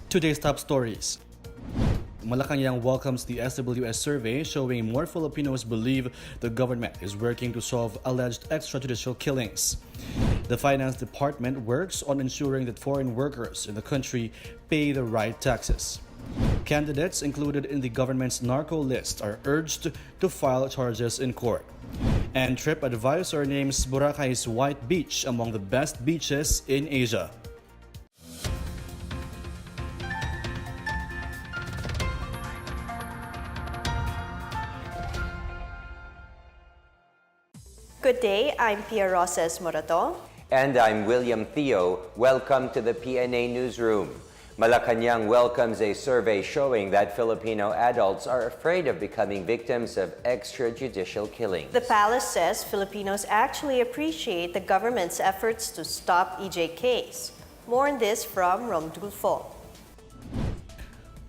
Today's top stories. Malacanang welcomes the SWS survey showing more Filipinos believe the government is working to solve alleged extrajudicial killings. The Finance Department works on ensuring that foreign workers in the country pay the right taxes. Candidates included in the government's narco list are urged to file charges in court. And TripAdvisor names Boracay's White Beach among the best beaches in Asia. Good day, I'm Pia Roses Morato. And I'm William Theo. Welcome to the PNA Newsroom. Malacanang welcomes a survey showing that Filipino adults are afraid of becoming victims of extrajudicial killings. The palace says Filipinos actually appreciate the government's efforts to stop EJKs. More on this from Rom Dulfo.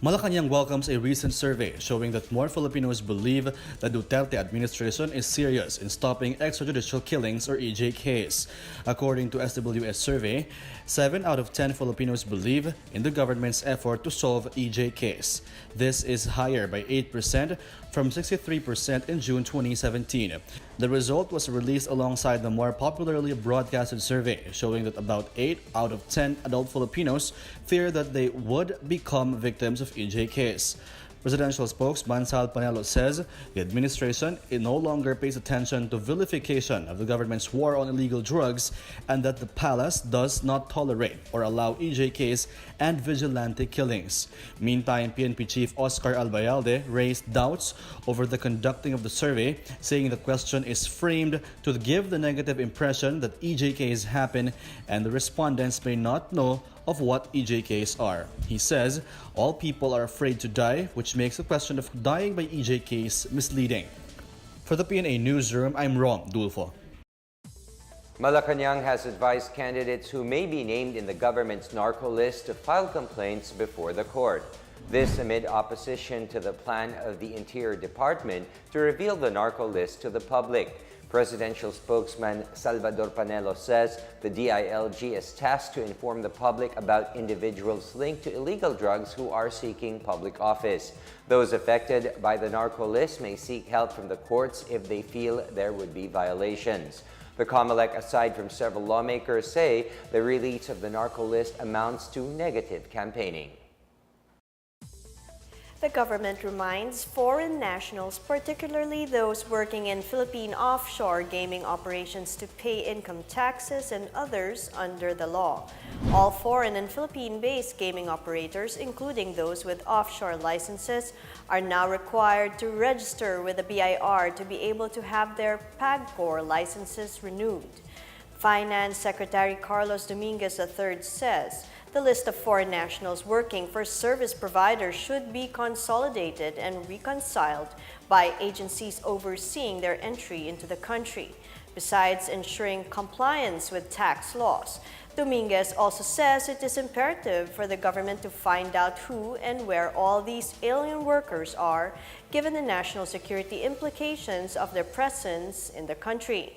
Malacanang welcomes a recent survey showing that more Filipinos believe the Duterte administration is serious in stopping extrajudicial killings or EJKs. According to SWS survey, 7 out of 10 Filipinos believe in the government's effort to solve EJKs. This is higher by 8% from 63% in June 2017. The result was released alongside the more popularly broadcasted survey showing that about 8 out of 10 adult Filipinos fear that they would become victims of EJKs. Presidential spokesman Sal Panelo says the administration no longer pays attention to vilification of the government's war on illegal drugs and that the palace does not tolerate or allow EJKs and vigilante killings. Meantime, PNP Chief Oscar Albayalde raised doubts over the conducting of the survey, saying the question is framed to give the negative impression that EJKs happen and the respondents may not know of what EJKs are. He says all people are afraid to die, which makes the question of dying by EJKs misleading. For the PNA Newsroom, I'm Rom Dulfo. Malacanang has advised candidates who may be named in the government's narco list to file complaints before the court. This amid opposition to the plan of the Interior Department to reveal the narco list to the public. Presidential spokesman Salvador Panelo says the DILG is tasked to inform the public about individuals linked to illegal drugs who are seeking public office. Those affected by the narco list may seek help from the courts if they feel there would be violations. The COMELEC, aside from several lawmakers, say the release of the narco list amounts to negative campaigning. The government reminds foreign nationals, particularly those working in Philippine offshore gaming operations, to pay income taxes and others under the law. All foreign and Philippine-based gaming operators, including those with offshore licenses, are now required to register with the BIR to be able to have their PAGCOR licenses renewed. Finance Secretary Carlos Dominguez III says the list of foreign nationals working for service providers should be consolidated and reconciled by agencies overseeing their entry into the country. Besides ensuring compliance with tax laws, Dominguez also says it is imperative for the government to find out who and where all these alien workers are, given the national security implications of their presence in the country.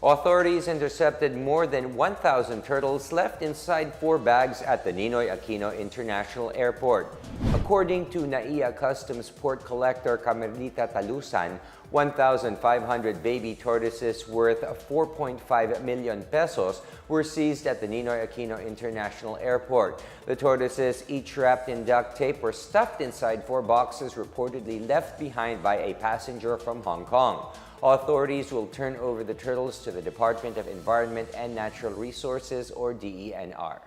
Authorities intercepted more than 1,000 turtles left inside 4 bags at the Ninoy Aquino International Airport. According to NAIA Customs Port Collector Carmelita Talusan, 1,500 baby tortoises worth 4.5 million pesos were seized at the Ninoy Aquino International Airport. The tortoises, each wrapped in duct tape, were stuffed inside 4 boxes reportedly left behind by a passenger from Hong Kong. Authorities will turn over the turtles to the Department of Environment and Natural Resources, or DENR.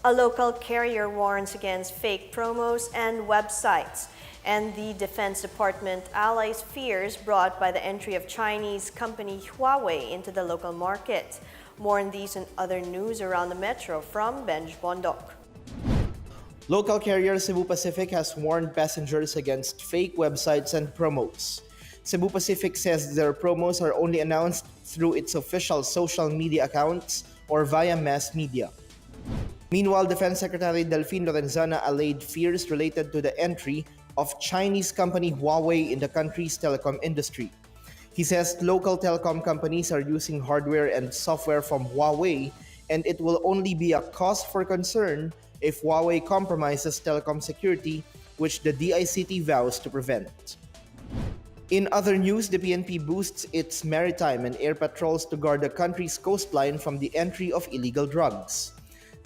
A local carrier warns against fake promos and websites, and the Defense Department allies fears brought by the entry of Chinese company Huawei into the local market. More on these and other news around the metro from Benj Bondok. Local carrier Cebu Pacific has warned passengers against fake websites and promos. Cebu Pacific says their promos are only announced through its official social media accounts or via mass media. Meanwhile, Defense Secretary Delfin Lorenzana allayed fears related to the entry of Chinese company Huawei in the country's telecom industry. He says local telecom companies are using hardware and software from Huawei and it will only be a cause for concern if Huawei compromises telecom security, which the DICT vows to prevent. In other news, the PNP boosts its maritime and air patrols to guard the country's coastline from the entry of illegal drugs.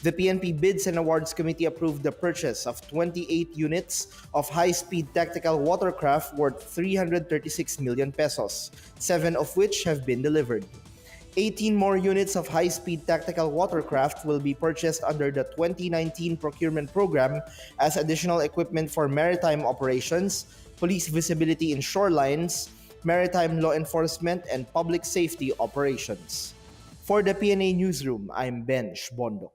The PNP Bids and Awards Committee approved the purchase of 28 units of high-speed tactical watercraft worth 336 million pesos, 7 of which have been delivered. 18 more units of high-speed tactical watercraft will be purchased under the 2019 procurement program as additional equipment for maritime operations, police visibility in shorelines, maritime law enforcement, and public safety operations. For the PNA Newsroom, I'm Ben Shbondo.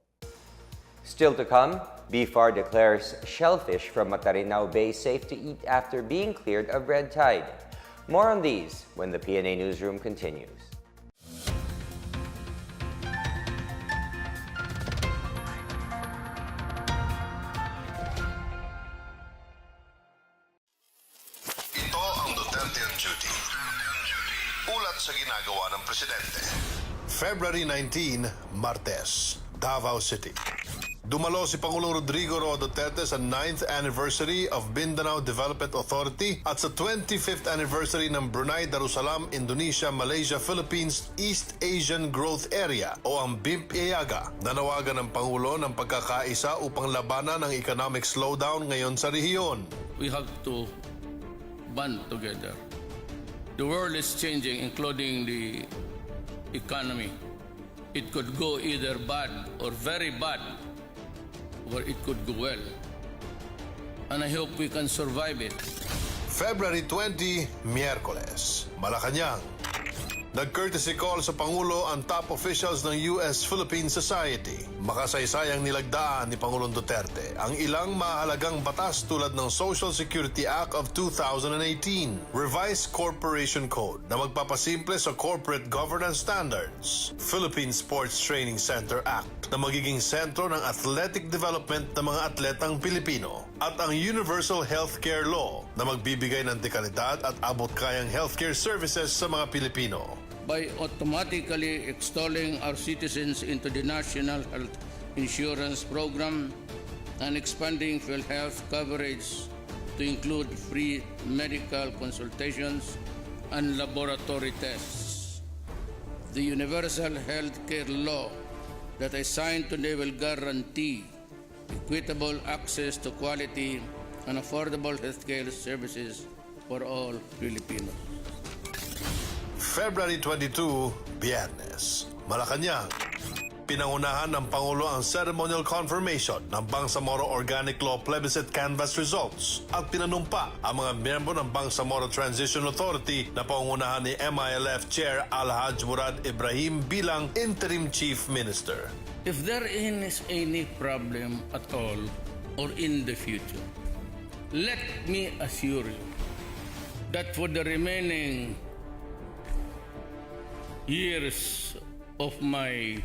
Still to come, BFAR declares shellfish from Matarinaw Bay safe to eat after being cleared of red tide. More on these when the PNA Newsroom continues. Ito ang Duterte on Duty. Ulat sa ginagawa ng Presidente. February 19, Martes, Davao City. Dumalo si Pangulong Rodrigo Roa Duterte sa 9th anniversary of Mindanao Development Authority at sa 25th anniversary ng Brunei Darussalam Indonesia Malaysia Philippines East Asian Growth Area o ang BIMP-EAGA. Nanawagan ng Pangulo ng pagkakaisa upang labanan ang economic slowdown ngayon sa rehiyon. We have to band together. The world is changing, including the economy. It could go either bad or very bad, or it could go well. And I hope we can survive it. February 20, Miyerkules, Malacanang. Nag-courtesy call sa Pangulo ang top officials ng U.S.-Philippine Society. Makasaysayang nilagdaan ni Pangulong Duterte ang ilang mahalagang batas tulad ng Social Security Act of 2018, Revised Corporation Code na magpapasimple sa corporate governance standards, Philippine Sports Training Center Act na magiging sentro ng athletic development ng mga atletang Pilipino, at ang Universal Healthcare Law na magbibigay ng dekalidad at abot-kayang healthcare services sa mga Pilipino. By automatically extolling our citizens into the National Health Insurance Program and expanding PhilHealth coverage to include free medical consultations and laboratory tests. The Universal Healthcare Law that I signed today will guarantee equitable access to quality and affordable healthcare services for all Filipinos. February 22, Biyernes, Malacanang. Pinangunahan ng Pangulo ang ceremonial confirmation ng Bangsamoro Organic Law Plebiscite Canvass results at pinanumpa ang mga miyembro ng Bangsamoro Transition Authority na pangunahan ni MILF Chair Alhaj Murad Ibrahim bilang Interim Chief Minister. If there is any problem at all or in the future, let me assure you that for the remaining years of my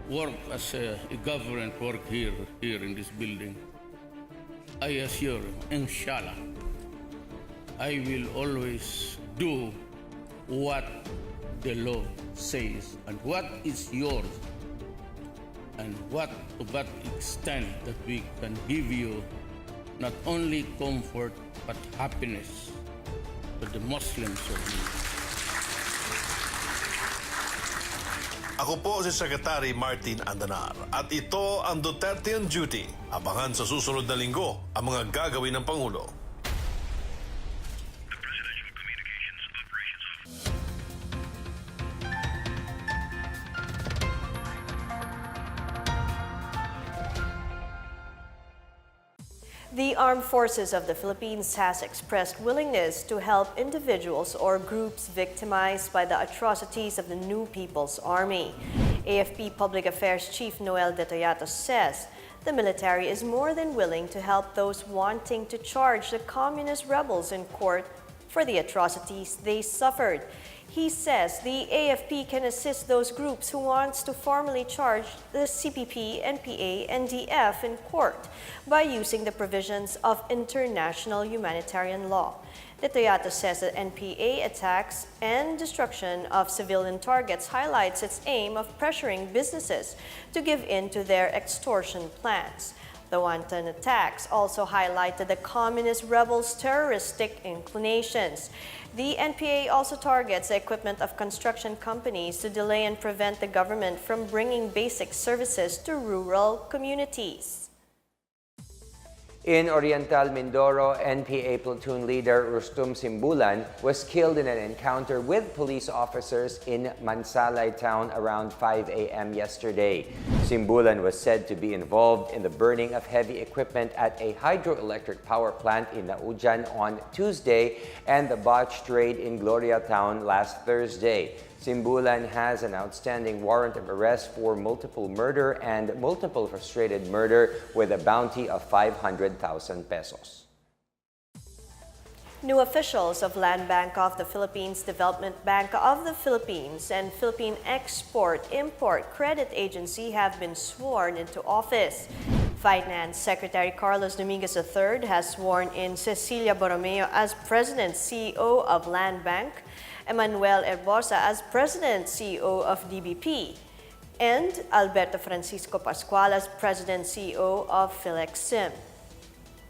work as a government work here in this building, I assure you, inshallah, I will always do what the law says and what is yours and what to what extent that we can give you not only comfort but happiness to the Muslims of you. Ako po si Secretary Martin Andanar at ito ang Duterte on Duty. Abangan sa susunod na linggo ang mga gagawin ng Pangulo. The Armed Forces of the Philippines has expressed willingness to help individuals or groups victimized by the atrocities of the New People's Army. AFP Public Affairs Chief Noel De Toyato says the military is more than willing to help those wanting to charge the communist rebels in court for the atrocities they suffered. He says the AFP can assist those groups who wants to formally charge the CPP, NPA, and DF in court by using the provisions of international humanitarian law. Detoyato says that NPA attacks and destruction of civilian targets highlights its aim of pressuring businesses to give in to their extortion plans. The wanton attacks also highlighted the communist rebels' terroristic inclinations. The NPA also targets the equipment of construction companies to delay and prevent the government from bringing basic services to rural communities. In Oriental Mindoro, NPA platoon leader Rustum Simbulan was killed in an encounter with police officers in Mansalay town around 5 a.m. yesterday. Simbulan was said to be involved in the burning of heavy equipment at a hydroelectric power plant in Naujan on Tuesday and the botched raid in Gloria town last Thursday. Simbulan has an outstanding warrant of arrest for multiple murder and multiple frustrated murder with a bounty of 500,000 pesos. New officials of Land Bank of the Philippines, Development Bank of the Philippines, and Philippine Export-Import Credit Agency have been sworn into office. Finance Secretary Carlos Dominguez III has sworn in Cecilia Borromeo as President-CEO of Land Bank, Emmanuel Herbosa as President-CEO of DBP, and Alberto Francisco Pascual as President-CEO of PhilexSim.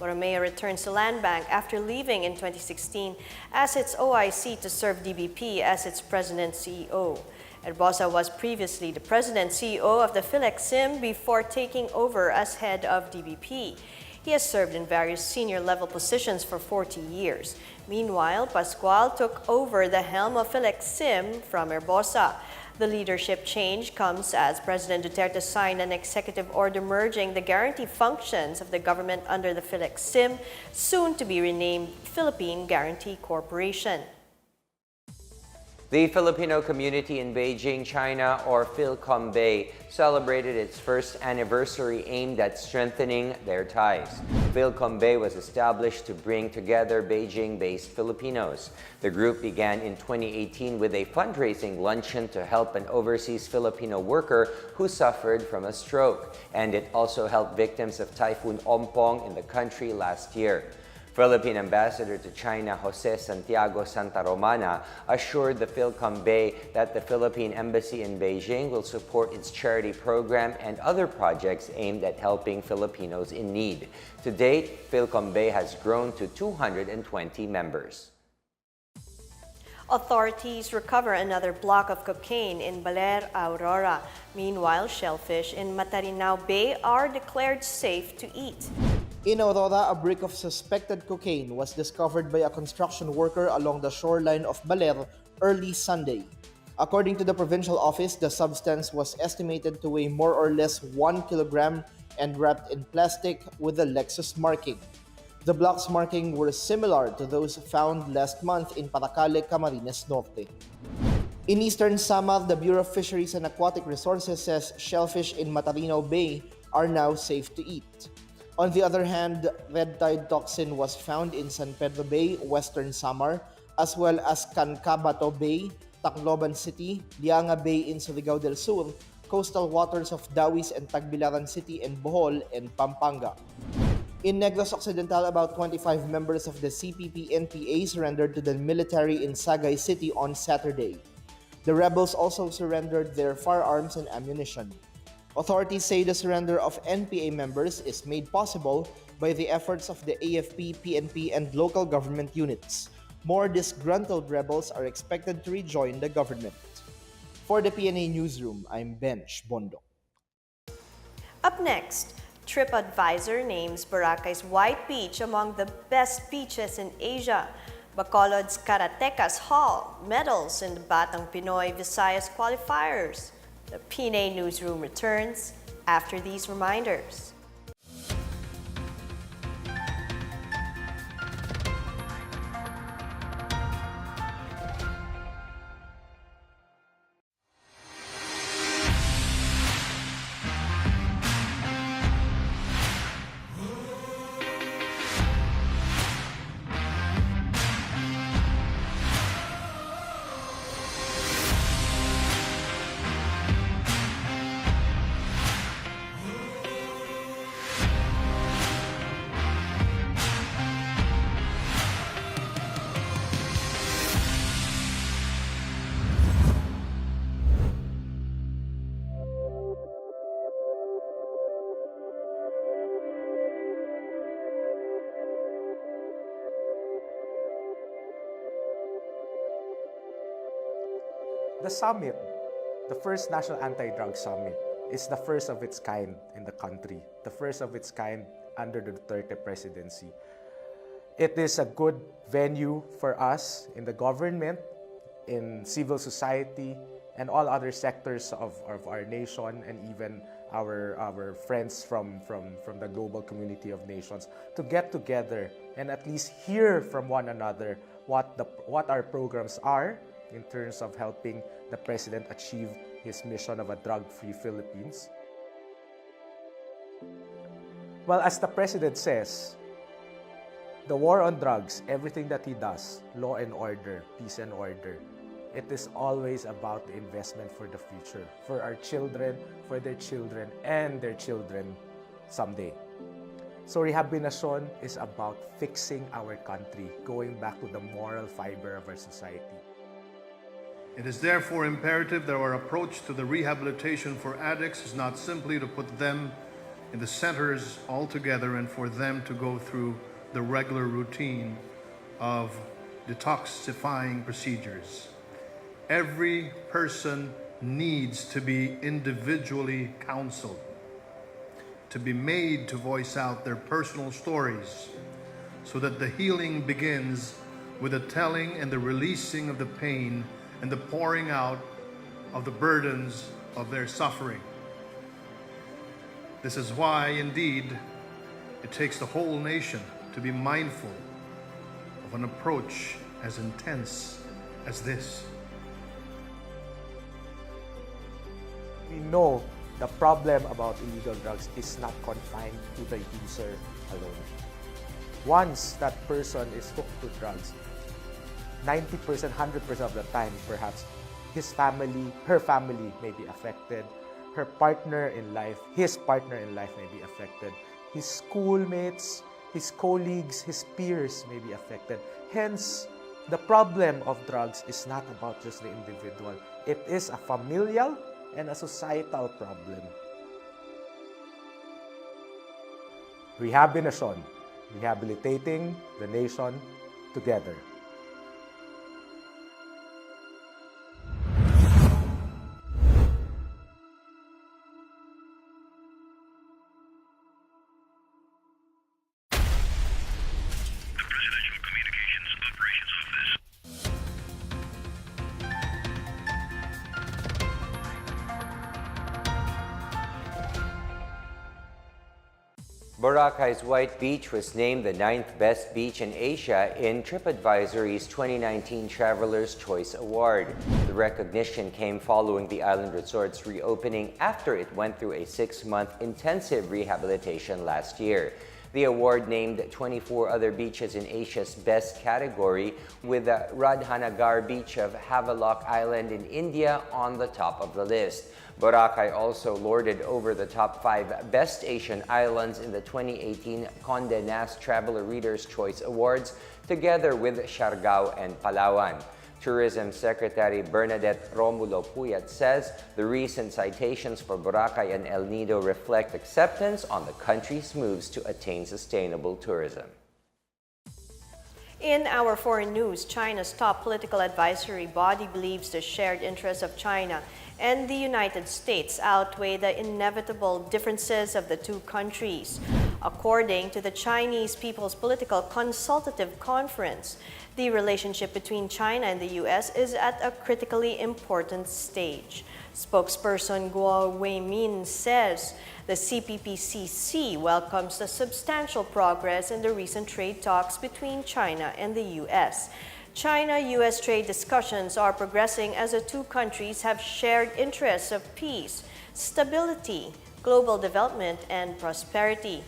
Borromeo returns to Land Bank after leaving in 2016 as its OIC to serve DBP as its President-CEO. Herbosa was previously the President-CEO of the PhilexSim before taking over as head of DBP. He has served in various senior-level positions for 40 years. Meanwhile, Pascual took over the helm of PhilexSim from Herbosa. The leadership change comes as President Duterte signed an executive order merging the guarantee functions of the government under the PhilexSim, soon to be renamed Philippine Guarantee Corporation. The Filipino community in Beijing, China, or Kombe, celebrated its first anniversary aimed at strengthening their ties. Kombe was established to bring together Beijing-based Filipinos. The group began in 2018 with a fundraising luncheon to help an overseas Filipino worker who suffered from a stroke, and it also helped victims of Typhoon Ompong in the country last year. Philippine Ambassador to China Jose Santiago Santa Romana assured the Kombe that the Philippine Embassy in Beijing will support its charity program and other projects aimed at helping Filipinos in need. To date, Kombe has grown to 220 members. Authorities recover another block of cocaine in Baler, Aurora. Meanwhile, shellfish in Matarinao Bay are declared safe to eat. In Aurora, a brick of suspected cocaine was discovered by a construction worker along the shoreline of Baler early Sunday. According to the provincial office, the substance was estimated to weigh more or less 1 kilogram and wrapped in plastic with a Lexus marking. The block's marking were similar to those found last month in Paracale, Camarines Norte. In eastern Samar, the Bureau of Fisheries and Aquatic Resources says shellfish in Matarinao Bay are now safe to eat. On the other hand, red tide toxin was found in San Pedro Bay, Western Samar, as well as Cancabato Bay, Tacloban City, Lianga Bay in Surigao del Sur, coastal waters of Dawis and Tagbilaran City and Bohol, and Pampanga. In Negros Occidental, about 25 members of the CPP-NPA surrendered to the military in Sagay City on Saturday. The rebels also surrendered their firearms and ammunition. Authorities say the surrender of NPA members is made possible by the efforts of the AFP, PNP, and local government units. More disgruntled rebels are expected to rejoin the government. For the PNA Newsroom, I'm Bench Bondo. Up next, TripAdvisor names Boracay's White Beach among the best beaches in Asia. Bacolod's Karatecas Hall medals in the Batang Pinoy Visayas qualifiers. The PNA Newsroom returns after these reminders. The summit, the first National Anti-Drug Summit, is the first of its kind in the country, the first of its kind under the Duterte presidency. It is a good venue for us in the government, in civil society, and all other sectors of our nation, and even our friends from the global community of nations to get together and at least hear from one another what our programs are in terms of helping the President achieve his mission of a drug-free Philippines. Well, as the President says, the war on drugs, everything that he does, law and order, peace and order, it is always about the investment for the future, for our children, for their children, and their children someday. So rehabilitation is about fixing our country, going back to the moral fiber of our society. It is therefore imperative that our approach to the rehabilitation for addicts is not simply to put them in the centers altogether and for them to go through the regular routine of detoxifying procedures. Every person needs to be individually counseled, to be made to voice out their personal stories, so that the healing begins with the telling and the releasing of the pain and the pouring out of the burdens of their suffering. This is why, indeed, it takes the whole nation to be mindful of an approach as intense as this. We know the problem about illegal drugs is not confined to the user alone. Once that person is hooked to drugs, 90%, 100% of the time, perhaps, his family, her family may be affected. Her partner in life, his partner in life may be affected. His schoolmates, his colleagues, his peers may be affected. Hence, the problem of drugs is not about just the individual. It is a familial and a societal problem. Rehabilitation, rehabilitating the nation together. Boracay's White Beach was named the 9th best beach in Asia in TripAdvisory's 2019 Traveler's Choice Award. The recognition came following the island resort's reopening after it went through a 6-month intensive rehabilitation last year. The award named 24 other beaches in Asia's best category, with the Radhanagar beach of Havelock Island in India on the top of the list. Boracay also lorded over the top 5 best Asian islands in the 2018 Condé Nast Traveler Reader's Choice Awards, together with Siargao and Palawan. Tourism Secretary Bernadette Romulo Puyat says the recent citations for Boracay and El Nido reflect acceptance on the country's moves to attain sustainable tourism. In our foreign news, China's top political advisory body believes the shared interests of China and the United States outweigh the inevitable differences of the two countries. According to the Chinese People's Political Consultative Conference, the relationship between China and the U.S. is at a critically important stage. Spokesperson Guo Weimin says the CPPCC welcomes the substantial progress in the recent trade talks between China and the U.S. China-U.S. trade discussions are progressing as the two countries have shared interests of peace, stability, global development, and prosperity.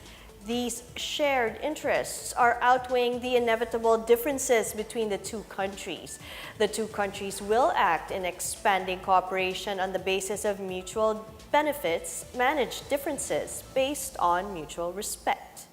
These shared interests are outweighing the inevitable differences between the two countries. The two countries will act in expanding cooperation on the basis of mutual benefits, manage differences based on mutual respect.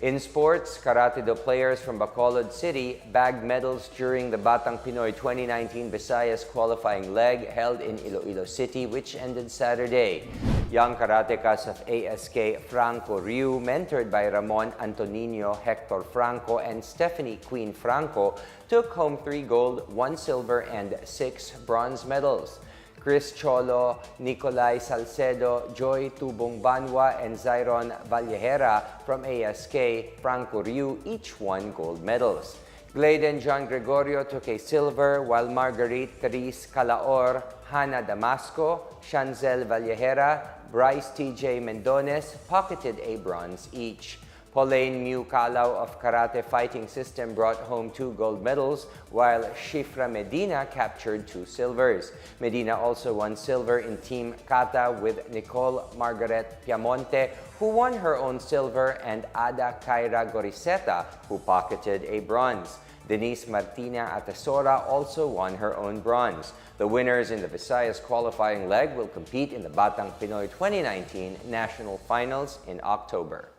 In sports, karate-do players from Bacolod City bagged medals during the Batang Pinoy 2019 Visayas qualifying leg held in Iloilo City, which ended Saturday. Young karatekas of ASK Franco Ryu, mentored by Ramon Antonino, Hector Franco, and Stephanie Queen Franco, took home 3 gold, 1 silver, and 6 bronze medals. Chris Cholo, Nicolai Salcedo, Joy Tubong Banwa, and Zyron Vallejera from ASK Franco Ryu each won gold medals. Gladen John Gregorio took a silver, while Marguerite Therese Calaor, Hannah Damasco, Shanzel Vallejera, Bryce TJ Mendones pocketed a bronze each. Pauline Mew Calao of Karate Fighting System brought home 2 gold medals, while Shifra Medina captured 2 silvers. Medina also won silver in Team Kata with Nicole Margaret Piamonte, who won her own silver, and Ada Kaira Goriseta, who pocketed a bronze. Denise Martina Atesora also won her own bronze. The winners in the Visayas qualifying leg will compete in the Batang Pinoy 2019 National Finals in October.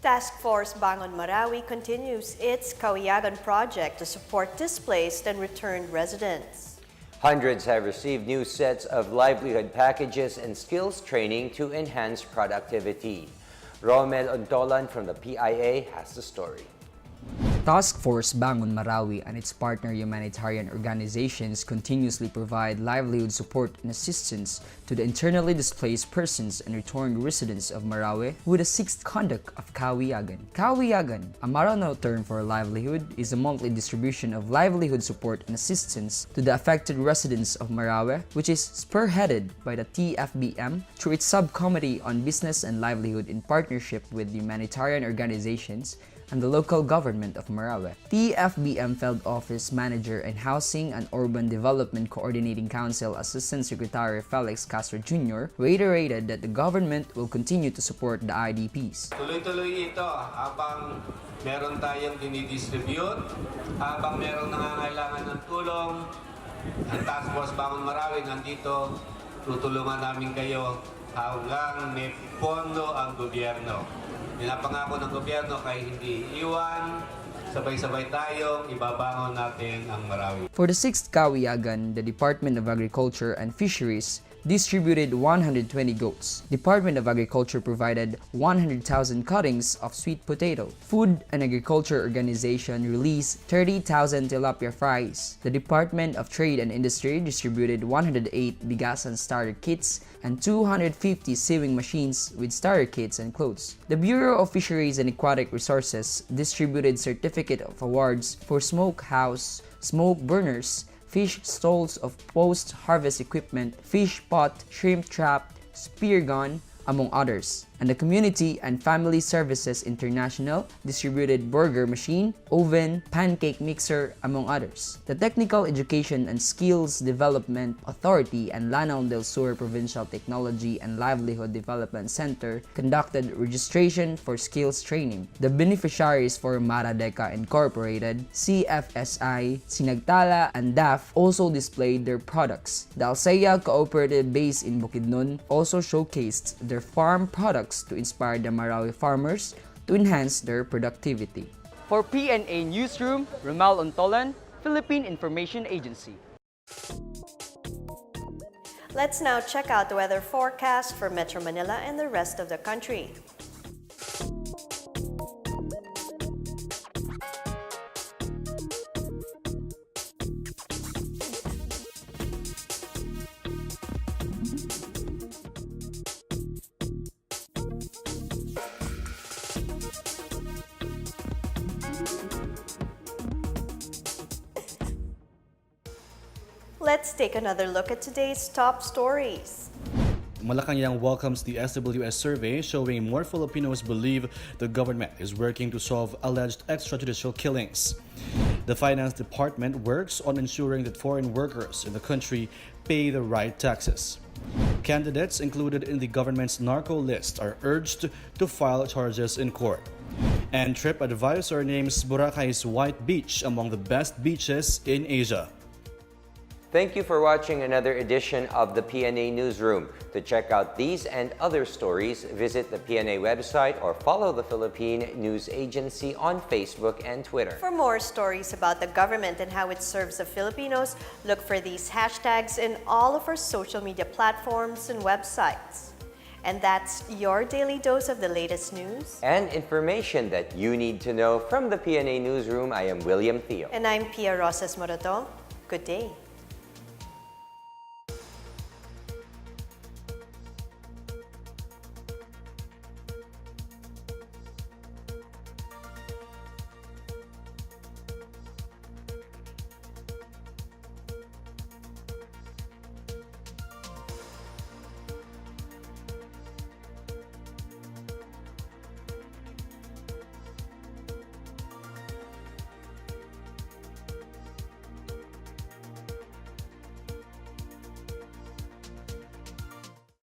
Task Force Bangon Marawi continues its Kawiyagan project to support displaced and returned residents. Hundreds have received new sets of livelihood packages and skills training to enhance productivity. Romel Ontolan from the PIA has the story. Task Force Bangon Marawi and its partner humanitarian organizations continuously provide livelihood support and assistance to the internally displaced persons and returned residents of Marawi with the 6th conduct of Kawiyagan. Kawiyagan, a Maranao term for livelihood, is a monthly distribution of livelihood support and assistance to the affected residents of Marawi, which is spearheaded by the TFBM through its subcommittee on business and livelihood in partnership with humanitarian organizations and the local government of Marawi. TFBM Field Office Manager and Housing and Urban Development Coordinating Council Assistant Secretary Felix Castro Jr. reiterated that the government will continue to support the IDPs. Tuloy-tuloy ito habang meron tayong dinidistribute, habang merong nangangailangan ng tulong, ang Task Force Bangon Marawi nandito, tutulungan namin kayo hanggang may pondo ang gobyerno. Pinapangako ng gobyerno kay hindi iwan, sabay-sabay tayong ibabangon natin ang Marawi. For the 6th Kawiyagan, the Department of Agriculture and Fisheries distributed 120 goats. Department of Agriculture provided 100,000 cuttings of sweet potato. Food and Agriculture Organization released 30,000 tilapia fries. The Department of Trade and Industry distributed 108 bigasan starter kits and 250 sewing machines with starter kits and clothes. The Bureau of Fisheries and Aquatic Resources distributed certificate of awards for smokehouse, smoke burners, fish stalls of post-harvest equipment, fish pot, shrimp trap, spear gun, among others. And the Community and Family Services International distributed burger machine, oven, pancake mixer, among others. The Technical Education and Skills Development Authority and Lanao del Sur Provincial Technology and Livelihood Development Center conducted registration for skills training. The beneficiaries for Maradeca Incorporated, CFSI, Sinagtala, and DAF also displayed their products. The Alsea Cooperative based in Bukidnon also showcased their farm products to inspire the Marawi farmers to enhance their productivity. For PNA Newsroom, Romel Ontolan, Philippine Information Agency. Let's now check out the weather forecast for Metro Manila and the rest of the country. Let's take another look at today's top stories. Malacanang welcomes the SWS survey showing more Filipinos believe the government is working to solve alleged extrajudicial killings. The Finance Department works on ensuring that foreign workers in the country pay the right taxes. Candidates included in the government's narco list are urged to file charges in court. And TripAdvisor names Boracay's White Beach among the best beaches in Asia. Thank you for watching another edition of the PNA Newsroom. To check out these and other stories, visit the PNA website or follow the Philippine News Agency on Facebook and Twitter. For more stories about the government and how it serves the Filipinos, look for these hashtags in all of our social media platforms and websites. And that's your daily dose of the latest news and information that you need to know from the PNA Newsroom. I am William Theo. And I'm Pia Rosas Morato. Good day.